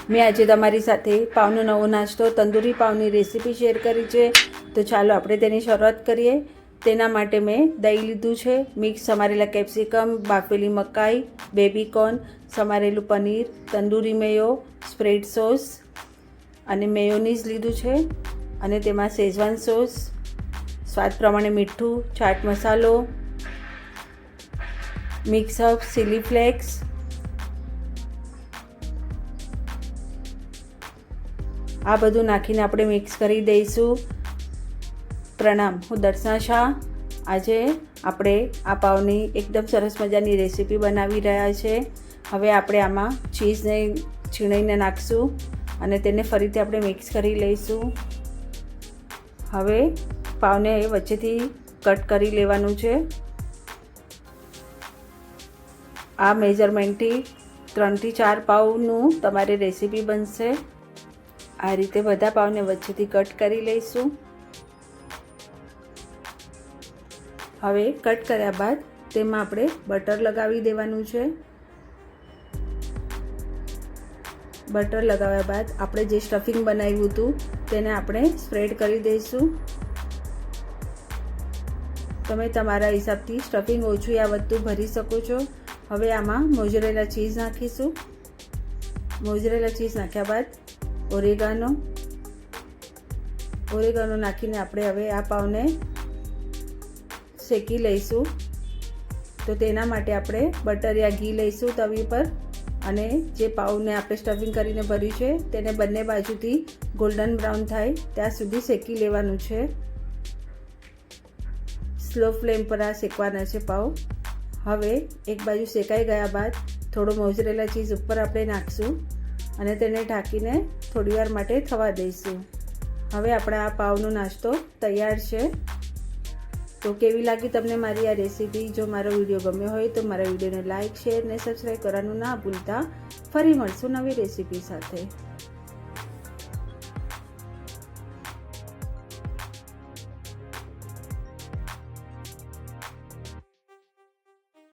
મેં આજે તમારી સાથે પાવનો નવો નાસ્તો તંદૂરી પાવની રેસીપી શેર કરી છે, તો ચાલો આપણે તેની શરૂઆત કરીએ। તેના માટે મેં દહીં લીધું છે, મિક્સ સમારેલા કેપ્સિકમ, બાફેલી મકાઈ, બેબીકોર્ન, સમારેલું પનીર, તંદૂરી મેયો, સ્પ્રેડ સોસ અને મેયોનીઝ લીધું છે અને તેમાં શેઝવાન સોસ, સ્વાદ પ્રમાણે મીઠું, ચાટ મસાલો, મિક્સ અપ ચીલી ફ્લેક્સ, આ બધું નાખીને આપણે મિક્સ કરી દઈશું। પ્રણામ, હું દર્શના શાહ। આજે આપણે આ પાવની એકદમ સરસ મજાની રેસીપી બનાવી રહ્યા છે। હવે આપણે આમાં ચીઝને છીણીને નાખશું અને તેને ફરીથી આપણે મિક્સ કરી લઈશું। હવે પાવને વચ્ચેથી કટ કરી લેવાનું છે। આ મેઝરમેન્ટથી 3 થી 4 પાવનું તમારી રેસીપી બનશે। આ રીતે બધા પાવને વચ્ચેથી કટ કરી લઈશું। હવે કટ કર્યા બાદ તેમાં આપણે બટર લગાવી દેવાનું છે। બટર લગાવ્યા બાદ આપણે જે સ્ટફિંગ બનાવ્યું હતું તેને આપણે સ્પ્રેડ કરી દઈશું। તમે તમારા હિસાબથી સ્ટફિંગ ઓછું યા વધતું ભરી શકો છો। હવે આમાં મોઝરેલા ચીઝ નાખીશું। મોઝરેલા ચીઝ નાખ્યા બાદ ઓરેગાનો નાખીને આપણે હવે આ પાવને શેકી લઈશું। તો તેના માટે આપણે બટર યા ઘી લઈશું તવી પર અને જે પાવને આપણે સ્ટફિંગ કરીને ભર્યું છે તેને બંને બાજુથી ગોલ્ડન બ્રાઉન થાય ત્યાં સુધી શેકી લેવાનું છે। સ્લો ફ્લેમ પર આ શેકવાના છે પાવ। હવે એક બાજુ શેકાઈ ગયા બાદ થોડો મોઝરેલા ચીઝ ઉપર આપણે નાખશું અને તેને ઢાંકીને થોડીવાર માટે થવા દઈશું। હવે આપણા આ પાવનો નાસ્તો તૈયાર છે। તો કેવી લાગી તમને મારી આ રેસીપી? જો મારો વિડીયો ગમ્યો હોય તો મારા વિડીયોને લાઇક, શેર અને સબસ્ક્રાઈબ કરવાનું ના ભૂલતા। ફરી મળશું નવી રેસીપી સાથે।